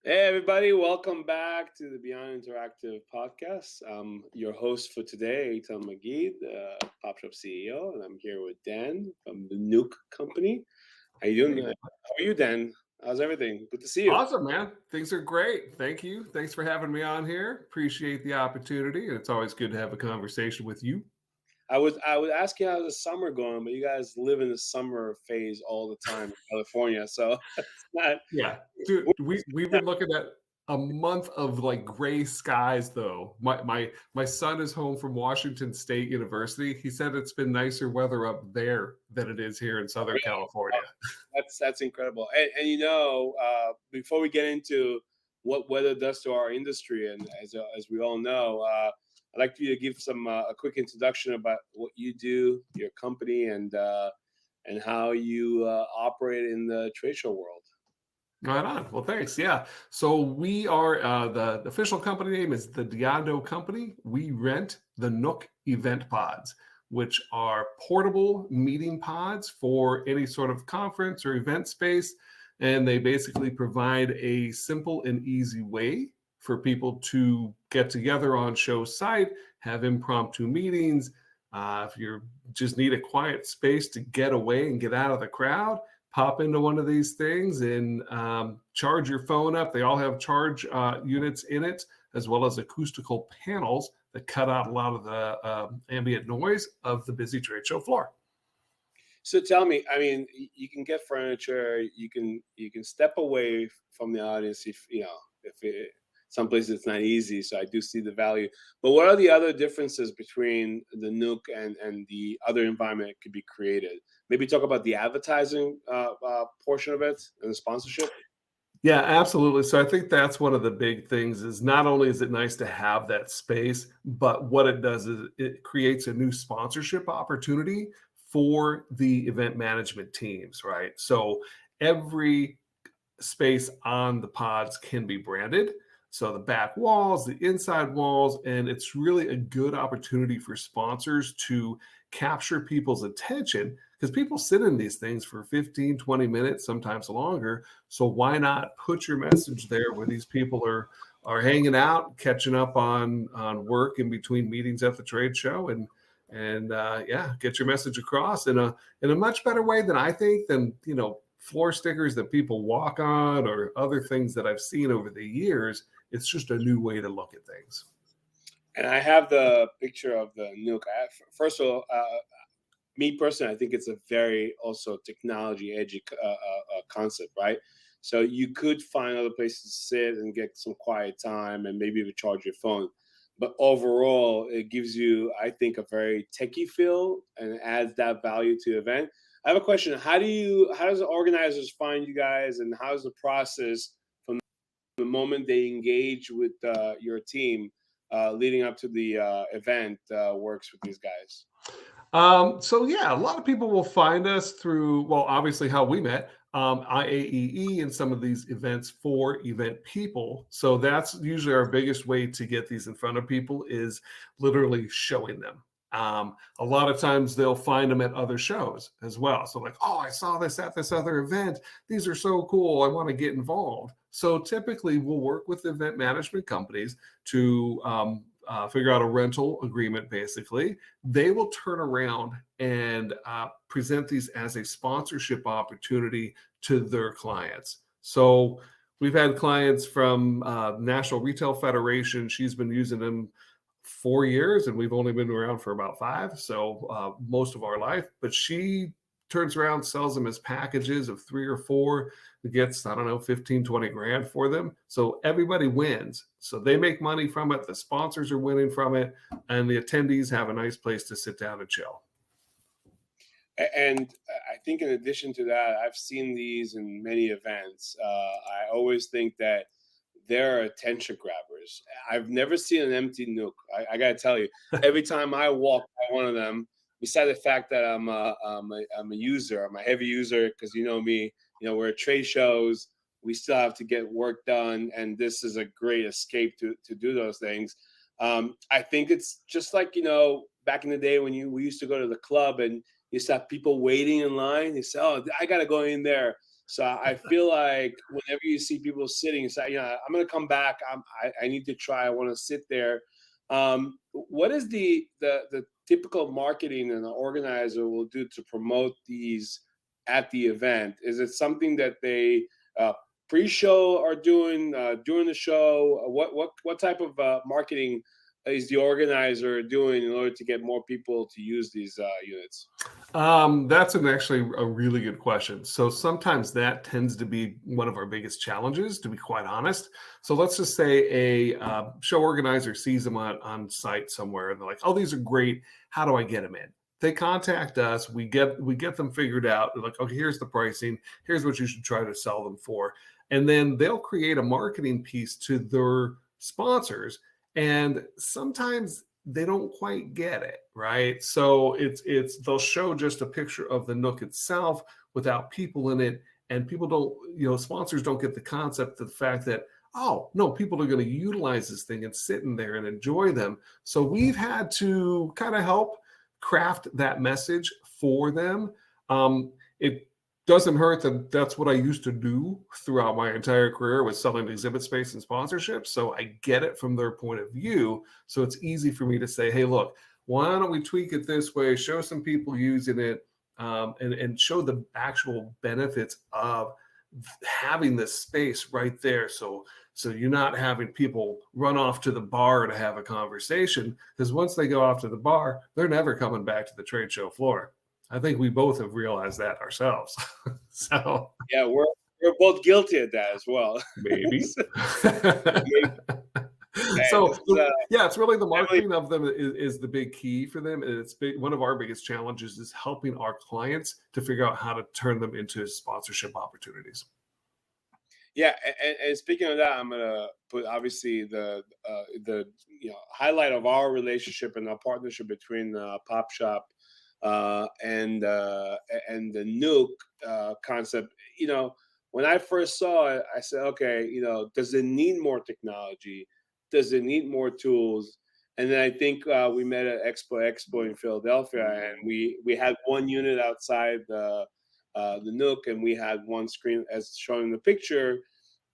Hey, everybody, welcome back to the Beyond Interactive podcast. I'm your host for today, Eitan McGee, the Pop Shop CEO, and I'm here with Dan from the Nuke Company. How you doing? Hey, How are you, Dan? How's everything? Good to see you. awesome, man. Things are great. Thank you. Thanks for having me on here. Appreciate the opportunity. And it's always good to have a conversation with you. I was asking how's the summer going, but you guys live in the summer phase all the time in California, so it's not. Yeah. Dude, we've been looking at a month of like gray skies though. My son is home from Washington State University. He said it's been nicer weather up there than it is here in Southern California. That's incredible. And before we get into what weather does to our industry, and as we all know, I'd like for you to give a quick introduction about what you do, your company, and how you operate in the trade show world. Right on. Well, thanks. Yeah. So we are the official company name is the Deondo Company. We rent the Nook event pods, which are portable meeting pods for any sort of conference or event space. And they basically provide a simple and easy way for people to get together on show site, have impromptu meetings. If you just need a quiet space to get away and get out of the crowd, pop into one of these things and charge your phone up. They all have charge units in it, as well as acoustical panels that cut out a lot of the ambient noise of the busy trade show floor. So tell me, I mean, you can get furniture, you can step away from the audience if some places it's not easy. So I do see the value. But what are the other differences between the Nook and the other environment it could be created? Maybe talk about the advertising portion of it and the sponsorship. Yeah, absolutely. So I think that's one of the big things is not only is it nice to have that space, but what it does is it creates a new sponsorship opportunity for the event management teams, right? So every space on the pods can be branded. So the back walls, the inside walls, and it's really a good opportunity for sponsors to capture people's attention because people sit in these things for 15, 20 minutes, sometimes longer. So why not put your message there where these people are hanging out, catching up on work in between meetings at the trade show and yeah, get your message across in a much better way than I think than floor stickers that people walk on or other things that I've seen over the years. It's just a new way to look at things. And I have the picture of the Nook. First of all, me personally, I think it's a very also technology edgy concept, right? So you could find other places to sit and get some quiet time and maybe even charge your phone. But overall, it gives you, I think, a very techie feel and adds that value to the event. I have a question. How does the organizers find you guys, and how's the process from the moment they engage with your team leading up to the event works with these guys? So yeah, a lot of people will find us through, well, obviously how we met, IAEE and some of these events for event people. So that's usually our biggest way to get these in front of people is literally showing them. A lot of times they'll find them at other shows as well. So like, oh, I saw this at this other event. These are so cool. I want to get involved. So typically we'll work with event management companies to figure out a rental agreement basically. They will turn around and present these as a sponsorship opportunity to their clients. So we've had clients from National Retail Federation. She's been using them 4 years, and we've only been around for about 5. So most of our life. But she turns around, sells them as packages of 3 or 4, gets, I don't know, 15, 20 grand for them. So everybody wins. So they make money from it. The sponsors are winning from it. And the attendees have a nice place to sit down and chill. And I think, in addition to that, I've seen these in many events. I always think that they're attention grabbers. I've never seen an empty Nook. I got to tell you, every time I walk by one of them, beside the fact that I'm a user, I'm a heavy user because you know me, we're at trade shows, we still have to get work done, and this is a great escape to do those things. I think it's just like back in the day when we used to go to the club and you saw people waiting in line. You say, "Oh, I got to go in there." So I feel like whenever you see people sitting, say, I'm going to come back. I need to try. I want to sit there. What is the typical marketing an organizer will do to promote these at the event? Is it something that they pre-show are doing during the show? What type of marketing is the organizer doing in order to get more people to use these units? That's actually a really good question. So sometimes that tends to be one of our biggest challenges, to be quite honest. So let's just say a show organizer sees them on site somewhere, and they're like, "Oh, these are great. How do I get them in?" They contact us. We get them figured out. They're like, "Okay, here's the pricing. Here's what you should try to sell them for," and then they'll create a marketing piece to their sponsors. And sometimes they don't quite get it, right? So it's they'll show just a picture of the Nook itself without people in it, and people don't, sponsors don't get the concept of the fact that, oh no, people are going to utilize this thing and sit in there and enjoy them. So we've had to kind of help craft that message for them. It doesn't hurt that that's what I used to do throughout my entire career, was selling exhibit space and sponsorships. So I get it from their point of view. So it's easy for me to say, hey, look, why don't we tweak it this way, show some people using it, and show the actual benefits of having this space right there. So you're not having people run off to the bar to have a conversation, because once they go off to the bar, they're never coming back to the trade show floor. I think we both have realized that ourselves. So Yeah, we're both guilty of that as well. maybe. So, maybe, man, this So is yeah, it's really the definitely. marketing of them is the big key for them. And it's big, one of our biggest challenges is helping our clients to figure out how to turn them into sponsorship opportunities. Yeah, and speaking of that, I'm gonna put obviously the highlight of our relationship and our partnership between Pop Shop and the Nuke concept. When I first saw it, I said, okay, does it need more technology? Does it need more tools? And then I think we met at Expo in Philadelphia, and we had one unit outside the Nook, and we had one screen as shown in the picture.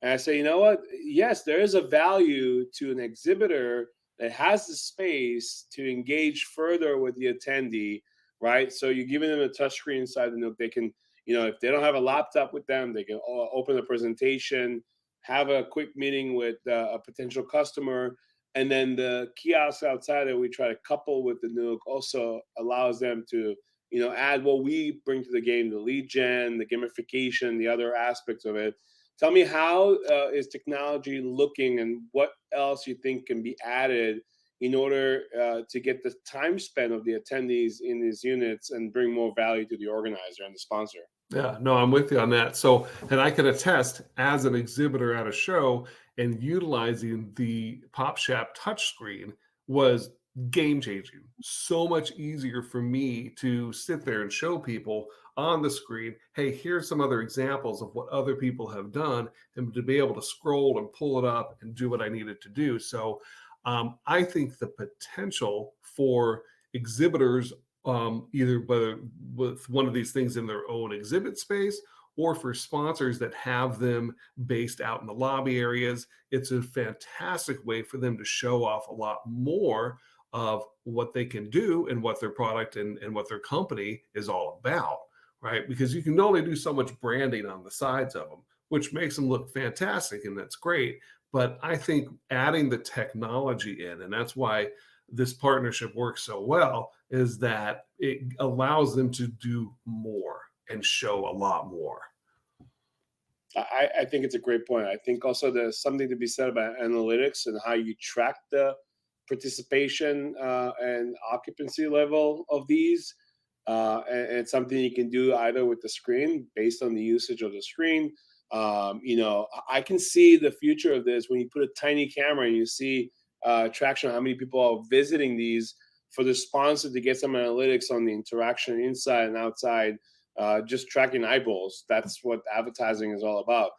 And I say, you know what? Yes, there is a value to an exhibitor that has the space to engage further with the attendee, right? So you're giving them a touch screen inside the Nook. They can, if they don't have a laptop with them, they can open a presentation, have a quick meeting with a potential customer. And then the kiosk outside that we try to couple with the Nook also allows them to, add what we bring to the game, the lead gen, the gamification, the other aspects of it. Tell me, how is technology looking, and what else you think can be added in order to get the time spent of the attendees in these units and bring more value to the organizer and the sponsor? Yeah, no, I'm with you on that. So, and I can attest as an exhibitor at a show, and utilizing the Pop Shop touchscreen was game changing. So much easier for me to sit there and show people on the screen, hey, here's some other examples of what other people have done, and to be able to scroll and pull it up and do what I needed to do. So, I think the potential for exhibitors, either whether with one of these things in their own exhibit space, or for sponsors that have them based out in the lobby areas, it's a fantastic way for them to show off a lot more of what they can do and what their product and what their company is all about, right? Because you can only do so much branding on the sides of them, which makes them look fantastic, and that's great. But I think adding the technology in, and that's why this partnership works so well, is that it allows them to do more and show a lot more. I think it's a great point. I think also there's something to be said about analytics and how you track the participation and occupancy level of these. And it's something you can do either with the screen based on the usage of the screen. I can see the future of this when you put a tiny camera and you see traction on how many people are visiting these, for the sponsor to get some analytics on the interaction inside and outside, just tracking eyeballs. That's what advertising is all about.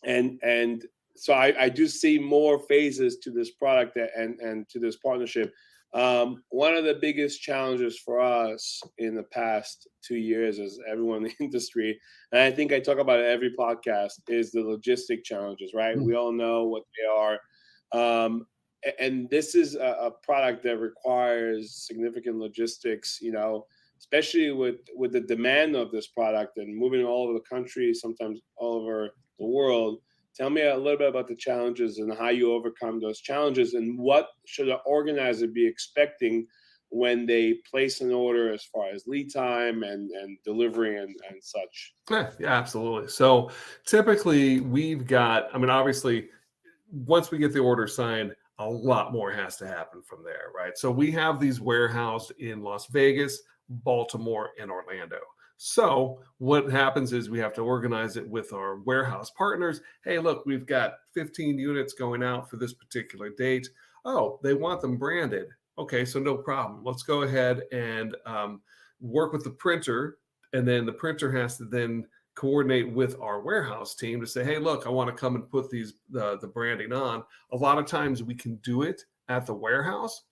And So I do see more phases to this product and to this partnership. One of the biggest challenges for us in the past 2 years, as everyone in the industry, and I think I talk about it every podcast, is the logistic challenges. Right? Mm. We all know what they are, and this is a product that requires significant logistics. Especially with the demand of this product and moving all over the country, sometimes all over the world. Tell me a little bit about the challenges and how you overcome those challenges, and what should an organizer be expecting when they place an order as far as lead time and delivery and such. Yeah, yeah, absolutely. So typically we've got, I mean, obviously, once we get the order signed, a lot more has to happen from there, right? So we have these warehoused in Las Vegas, Baltimore, and Orlando. So what happens is we have to organize it with our warehouse partners. Hey, look, we've got 15 units going out for this particular date. Oh, they want them branded. Okay, so no problem. Let's go ahead and work with the printer, and then the printer has to then coordinate with our warehouse team to say, hey, look, I want to come and put these the branding on. A lot of times we can do it at the warehouse,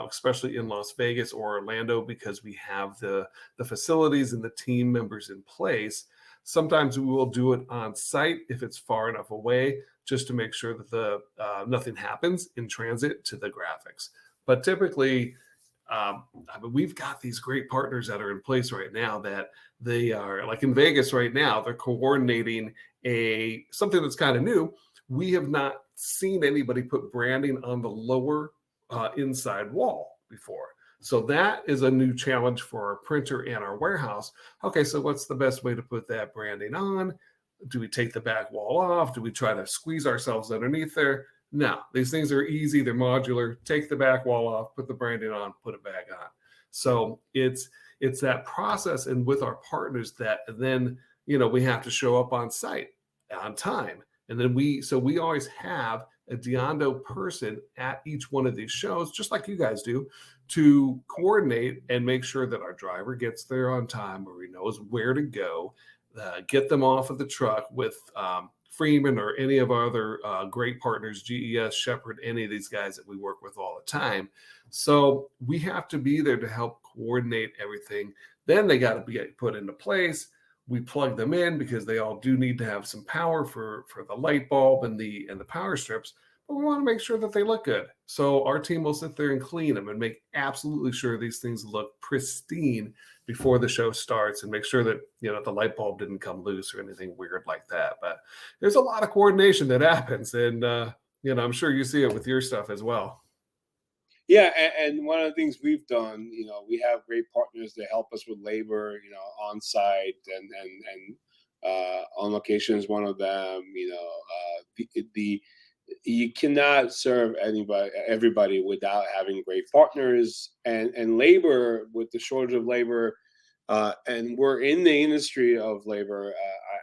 especially in Las Vegas or Orlando, because we have the facilities and the team members in place. Sometimes we will do it on site if it's far enough away, just to make sure that the nothing happens in transit to the graphics. But typically, I mean, we've got these great partners that are in place right now that they are like in Vegas right now. They're coordinating a something that's kind of new. We have not seen anybody put branding on the lower inside wall before. So that is a new challenge for our printer and our warehouse. Okay, so what's the best way to put that branding on? Do we take the back wall off? Do we try to squeeze ourselves underneath there? No, these things are easy. They're modular. Take the back wall off, put the branding on, put it back on. So it's that process, and with our partners that then we have to show up on site on time, and then we always have a Deondo person at each one of these shows, just like you guys do, to coordinate and make sure that our driver gets there on time, or he knows where to go, get them off of the truck with Freeman or any of our other great partners, GES, Shepherd, any of these guys that we work with all the time. So we have to be there to help coordinate everything. Then they got to be put into place. We plug them in because they all do need to have some power for the light bulb and the power strips. But we want to make sure that they look good. So our team will sit there and clean them and make absolutely sure these things look pristine before the show starts, and make sure that the light bulb didn't come loose or anything weird like that. But there's a lot of coordination that happens, and I'm sure you see it with your stuff as well. Yeah, and one of the things we've done, we have great partners that help us with labor, on site and on location is one of them. The you cannot serve everybody without having great partners and labor. With the shortage of labor, and we're in the industry of labor,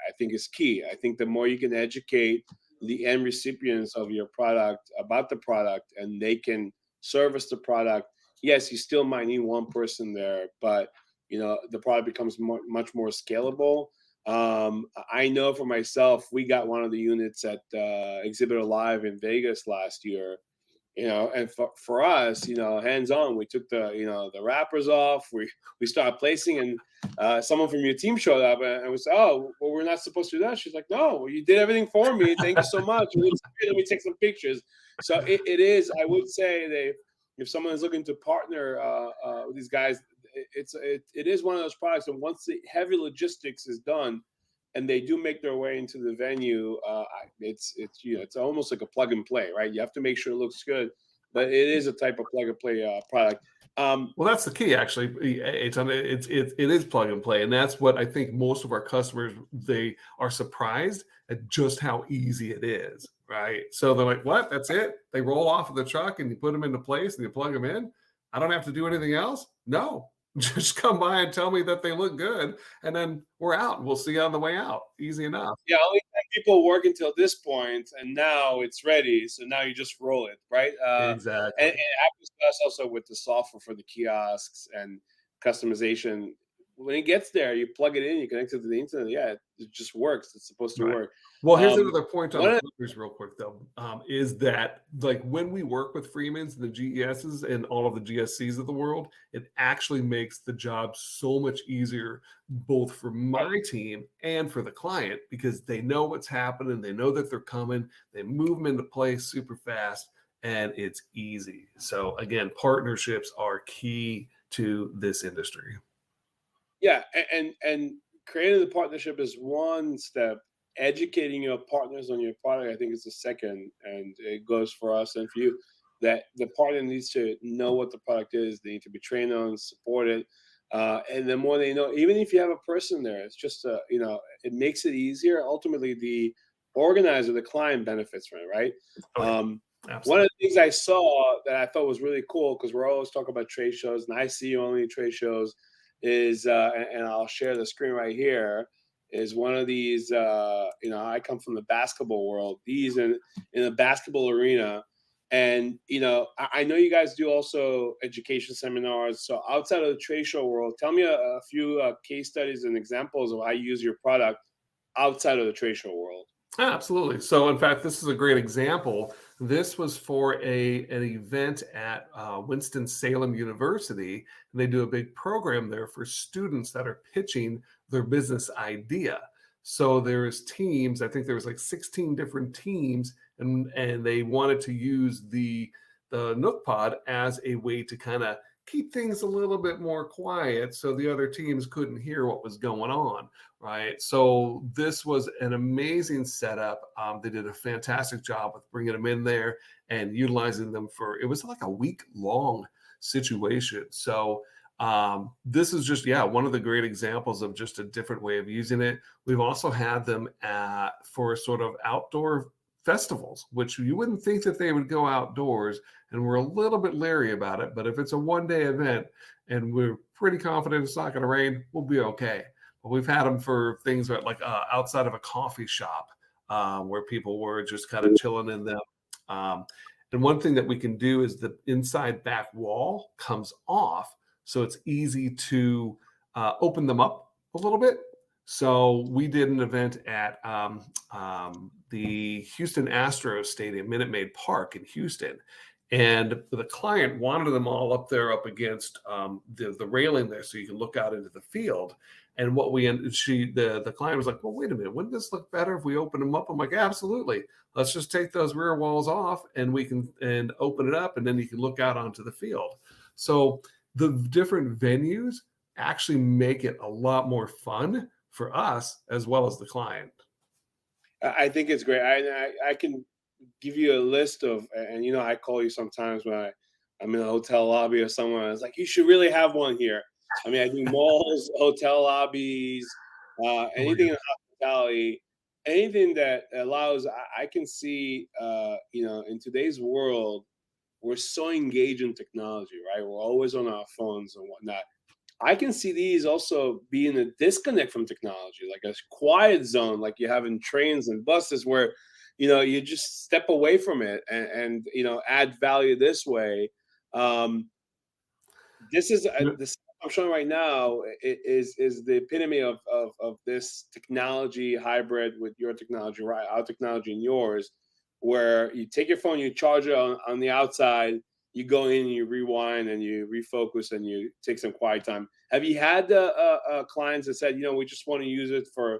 I think is key. I think the more you can educate the end recipients of your product about the product, and they can service the product. Yes, you still might need one person there, but the product becomes much more scalable. I know for myself, we got one of the units at Exhibitor Live in Vegas last year. And for us, hands on, we took the wrappers off. We started placing, and someone from your team showed up, and we said, "Oh, well, we're not supposed to do that." She's like, "No, well, you did everything for me. Thank you so much. Let me take some pictures." So it is. I would say that if someone is looking to partner with these guys, it is one of those products. And once the heavy logistics is done, and they do make their way into the venue, it's almost like a plug and play, right? You have to make sure it looks good, but it is a type of plug and play product. Well, that's the key, actually. It is plug and play, and that's what I think most of our customers, they are surprised at just how easy it is, right? So they're like, "What? That's it?" They roll off of the truck, and you put them into place, and you plug them in. I don't have to do anything else. No, just come by and tell me that they look good, and then we're out. We'll see you on the way out. Easy enough. Yeah, only 10 people work until this point, and now it's ready. So now you just roll it, right? And Exactly. it happens to us also with the software for the kiosks and customization. when it gets there, you plug it in, you connect it to the internet. Yeah, it just works. It's supposed to Right. work. Well, here's Um, another point on one the of printers real quick though, is that like when we work with Freemans, the GESs and all of the GSCs of the world, it actually makes the job so much easier, both for my team and for the client, because they know what's happening, they know that they're coming, they move them into place super fast, and it's easy. So again, partnerships are key to this industry. Yeah, and creating the partnership is one step. Educating your partners on your product, I think, is the second, and it goes for us and for you. That the partner needs to know what the product is. They need to be trained on, supported, and the more they know, even if you have a person there, it's just it makes it easier. Ultimately, the organizer, the client benefits from it, right? Oh yeah, Um, one absolutely. of the things I saw that I thought was really cool, because we're always talking about trade shows, and I see you only at trade shows, is and I'll share the screen right here, is one of these I come from the basketball world, these in the basketball arena. And I know you guys do also education seminars. So outside of the trade show world, tell me a few case studies and examples of how you use your product outside of the trade show world. Absolutely. So, in fact, this is a great example. This was for an event at Winston-Salem University, and they do a big program there for students that are pitching their business idea. So there's teams. I think there was like 16 different teams, and they wanted to use the Nook Pod as a way to kind of keep things a little bit more quiet, so the other teams couldn't hear what was going on. Right. So this was an amazing setup. They did a fantastic job with bringing them in there and utilizing them for, it was like a week long situation. So this is just, yeah, one of the great examples of just a different way of using it. We've also had them for sort of outdoor festivals, which you wouldn't think that they would go outdoors. And we're a little bit leery about it. But if it's a 1 day event and we're pretty confident it's not going to rain, we'll be okay. We've had them for things like outside of a coffee shop where people were just kind of chilling in them. Um, and one thing that we can do is the inside back wall comes off, so it's easy to open them up a little bit. So we did an event at the Houston Astros Stadium, Minute Maid Park in Houston. And the client wanted them all up there up against the railing there so you can look out into the field. And what we and she the client was like, well, wait a minute, wouldn't this look better if we open them up? I'm like, absolutely. Let's just take those rear walls off and we can and open it up, and then you can look out onto the field. So the different venues actually make it a lot more fun for us as well as the client. I think it's great. I can give you a list of, and I call you sometimes when I'm in a hotel lobby or somewhere. It's like, you should really have one here. I mean, I do malls, hotel lobbies, Oh my anything in gosh. hospitality, anything that allows. I can see, in today's world, we're so engaged in technology, right? We're always on our phones and whatnot. I can see these also being a disconnect from technology, like a quiet zone, like you have in trains and buses, where you just step away from it and add value this way. Um, this is this I'm showing right now is the epitome of this technology hybrid with your technology, right? Our technology and yours, where you take your phone, you charge it on the outside, you go in, and you rewind, and you refocus, and you take some quiet time. Have you had clients that said, we just want to use it for,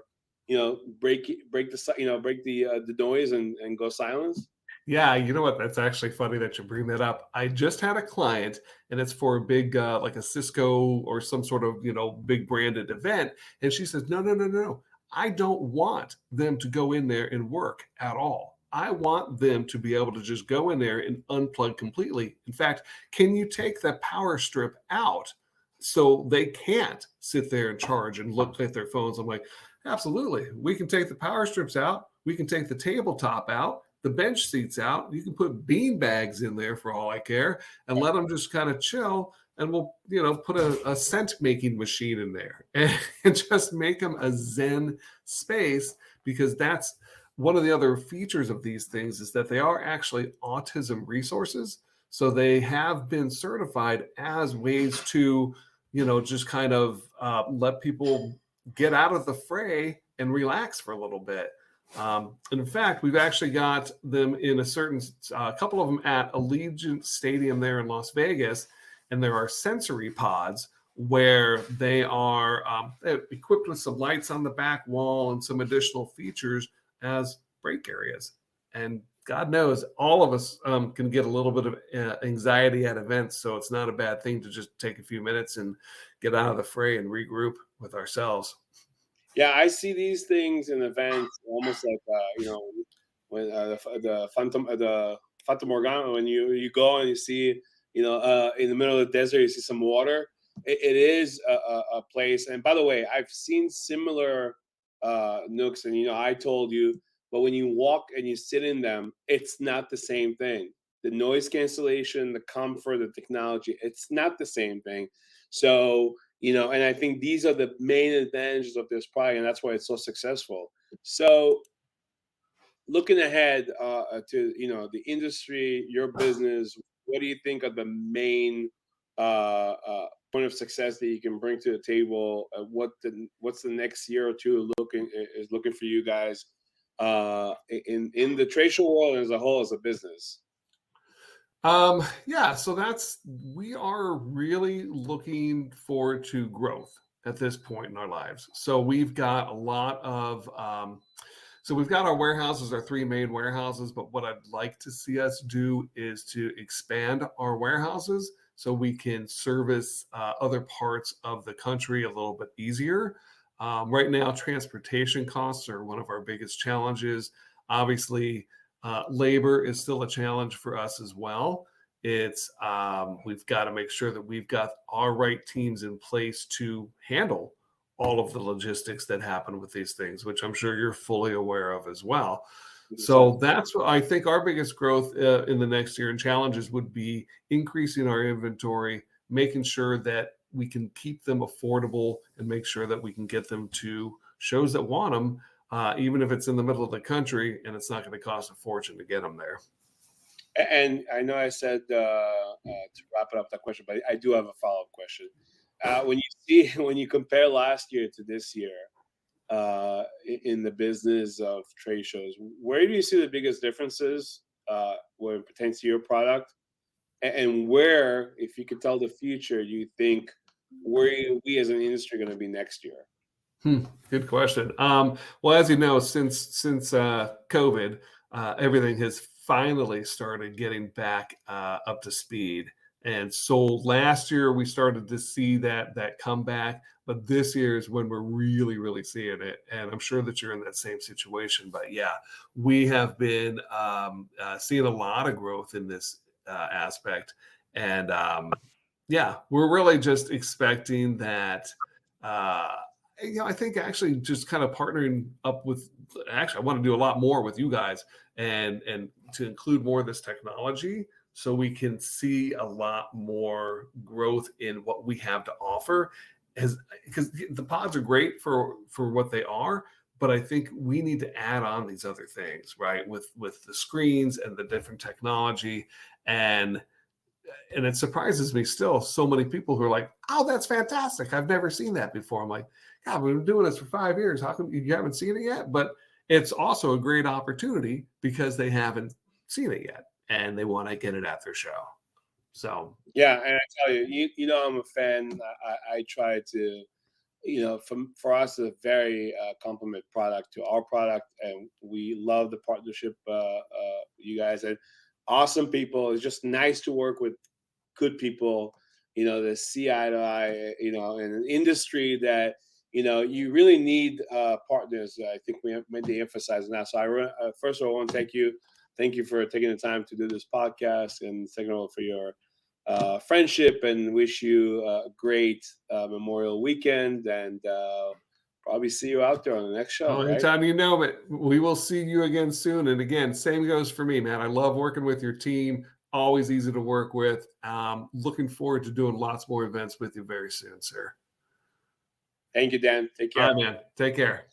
break the noise and go silence? Yeah, you know what? That's actually funny that you bring that up. I just had a client, and it's for a big, like a Cisco or some sort of, big branded event. And she says, no, no, no, no, no. I don't want them to go in there and work at all. I want them to be able to just go in there and unplug completely. In fact, can you take the power strip out so they can't sit there and charge and look at their phones? I'm like, absolutely. We can take the power strips out. We can take the tabletop out, the bench seats out. You can put bean bags in there for all I care and let them just kind of chill. And we'll, put a scent making machine in there and just make them a Zen space, because that's one of the other features of these things is that they are actually autism resources. So they have been certified as ways to just kind of let people get out of the fray and relax for a little bit. And in fact, we've actually got them in a couple of them at Allegiant Stadium there in Las Vegas, and there are sensory pods where they are equipped with some lights on the back wall and some additional features as break areas. And God knows all of us can get a little bit of anxiety at events. So it's not a bad thing to just take a few minutes and get out of the fray and regroup with ourselves. Yeah, I see these things in events almost like when the Fanta Morgana, when you go and you see in the middle of the desert you see some water. It is a place. And by the way, I've seen similar nooks, and I told you, but when you walk and you sit in them, it's not the same thing. The noise cancellation, the comfort, the technology, it's not the same thing. So and I think these are the main advantages of this product, and that's why it's so successful. So, looking ahead to the industry, your business, what do you think are the main point of success that you can bring to the table? What's the next year or two looking for you guys in the trade show world and as a whole as a business? Yeah, so we are really looking forward to growth at this point in our lives. So we've got a lot of, so we've got our warehouses, our three main warehouses, but what I'd like to see us do is to expand our warehouses so we can service other parts of the country a little bit easier. Right now, transportation costs are one of our biggest challenges. Obviously, labor is still a challenge for us as well. We've got to make sure that we've got our right teams in place to handle all of the logistics that happen with these things, which I'm sure you're fully aware of as well. So that's what I think our biggest growth in the next year and challenges would be increasing our inventory, making sure that we can keep them affordable and make sure that we can get them to shows that want them, even if it's in the middle of the country and it's not going to cost a fortune to get them there. And I know I said to wrap it up that question, but I do have a follow-up question. When you compare last year to this year in the business of trade shows, where do you see the biggest differences when it pertains to your product, and where, if you could tell the future, you think where we as an industry are going to be next year? Good question. Well, as you know, since COVID, everything has finally started getting back up to speed. And so last year we started to see that comeback, but this year is when we're really, really seeing it. And I'm sure that you're in that same situation. But yeah, we have been seeing a lot of growth in this aspect. And yeah, we're really just expecting that. I think actually just kind of partnering up with, actually, I want to do a lot more with you guys and to include more of this technology so we can see a lot more growth in what we have to offer. Because the pods are great for what they are, but I think we need to add on these other things, right? With the screens and the different technology, and it surprises me still so many people who are like, oh, that's fantastic, I've never seen that before. I'm like, God, we've been doing this for 5 years, how come you haven't seen it yet? But it's also a great opportunity because they haven't seen it yet and they want to get it at their show. So Yeah, and I tell you, I'm a fan. I try to, for us, a very complement product to our product, and we love the partnership. You guys and awesome people. It's just nice to work with good people. To see eye to eye. In an industry that you really need partners. I think we have made the emphasize now. So first of all, I want to thank you. Thank you for taking the time to do this podcast, and second of all, for your friendship, and wish you a great Memorial weekend, and probably see you out there on the next show, right? anytime you know it, we will see you again soon. And again, same goes for me, man. I love working with your team. Always easy to work with. Looking forward to doing lots more events with you very soon, sir. Thank you, Dan. Take All care. right, man. Take care.